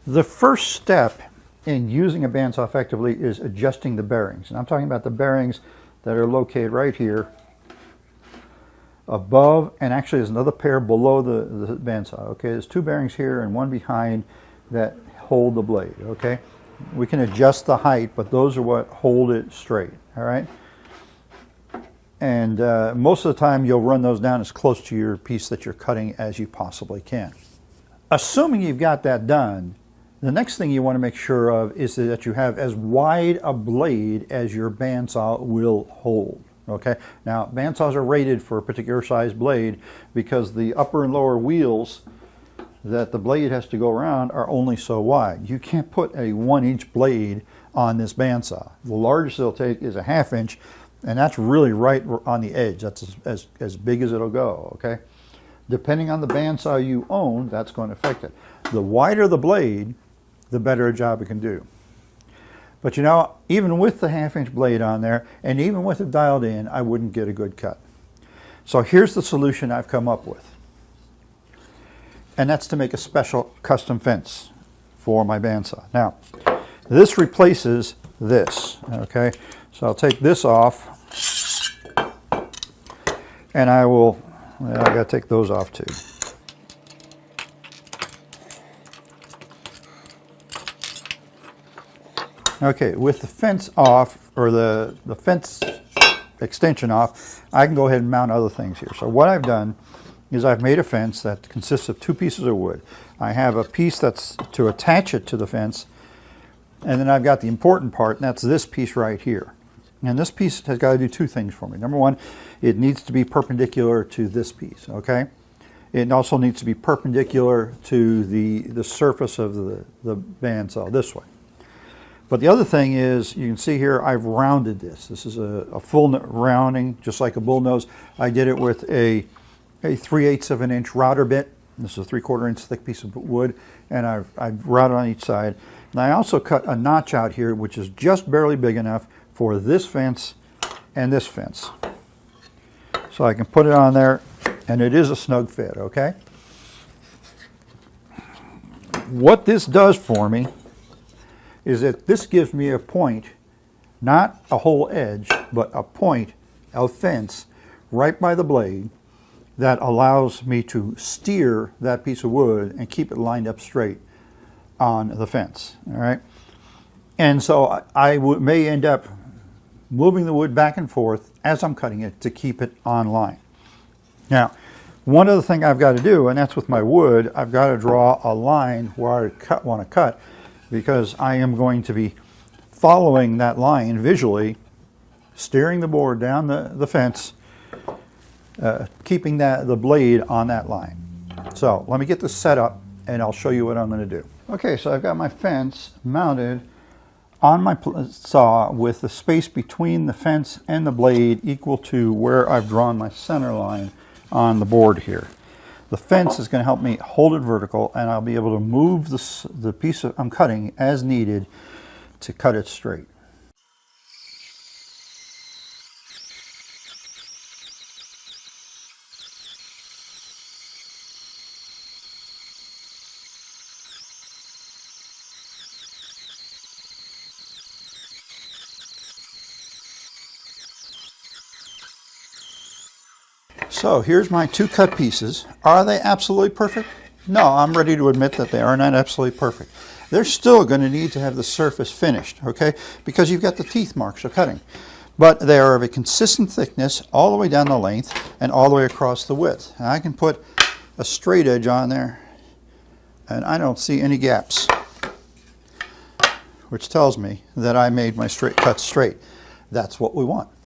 The first step in using a bandsaw effectively is adjusting the bearings. And I'm talking about the bearings that are located right here above, and actually there's another pair below the bandsaw. Okay, there's two bearings here and one behind that hold the blade. Okay, we can adjust the height, but those are what hold it straight. All right, and most of the time you'll run those down as close to your piece that you're cutting as you possibly can. Assuming you've got that done, the next thing you want to make sure of is that you have as wide a blade as your bandsaw will hold. Okay, now bandsaws are rated for a particular size blade because the upper and lower wheels that the blade has to go around are only so wide. You can't put a 1-inch blade on this bandsaw. The largest it'll take is a 1/2 inch, and that's really right on the edge. That's as big as it'll go. Okay, depending on the bandsaw you own, that's going to affect it. The wider the blade, the better a job it can do. But you know, even with the 1/2 inch blade on there, and even with it dialed in, I wouldn't get a good cut. So here's the solution I've come up with. And that's to make a special custom fence for my bandsaw. Now, this replaces this, okay? So I'll take this off, and I gotta take those off too. Okay, with the fence off, or the fence extension off, I can go ahead and mount other things here. So what I've done is I've made a fence that consists of 2 pieces of wood. I have a piece that's to attach it to the fence, and then I've got the important part, and that's this piece right here. And this piece has got to do 2 things for me. Number one, it needs to be perpendicular to this piece, okay? It also needs to be perpendicular to the surface of the bandsaw this way. But the other thing is, you can see here, I've rounded this. This is a full rounding, just like a bullnose. I did it with a 3/8 of an inch router bit. This is a 3/4 inch thick piece of wood, and I've routed on each side. And I also cut a notch out here, which is just barely big enough for this fence and this fence. So I can put it on there, and it is a snug fit, okay? What this does for me is that this gives me a point, not a whole edge, but a point of fence right by the blade that allows me to steer that piece of wood and keep it lined up straight on the fence, all right? And so I may end up moving the wood back and forth as I'm cutting it to keep it on line. Now, one other thing I've got to do, and that's with my wood, I've got to draw a line where I want to cut, because I am going to be following that line visually, steering the board down the fence, keeping the blade on that line. So let me get this set up and I'll show you what I'm going to do. Okay, so I've got my fence mounted on my saw with the space between the fence and the blade equal to where I've drawn my center line on the board here. The fence is going to help me hold it vertical, and I'll be able to move the piece I'm cutting as needed to cut it straight. So here's my 2 cut pieces. Are they absolutely perfect? No, I'm ready to admit that they are not absolutely perfect. They're still going to need to have the surface finished, okay? Because you've got the teeth marks of cutting. But they are of a consistent thickness all the way down the length and all the way across the width. And I can put a straight edge on there, and I don't see any gaps, which tells me that I made my cut straight. That's what we want.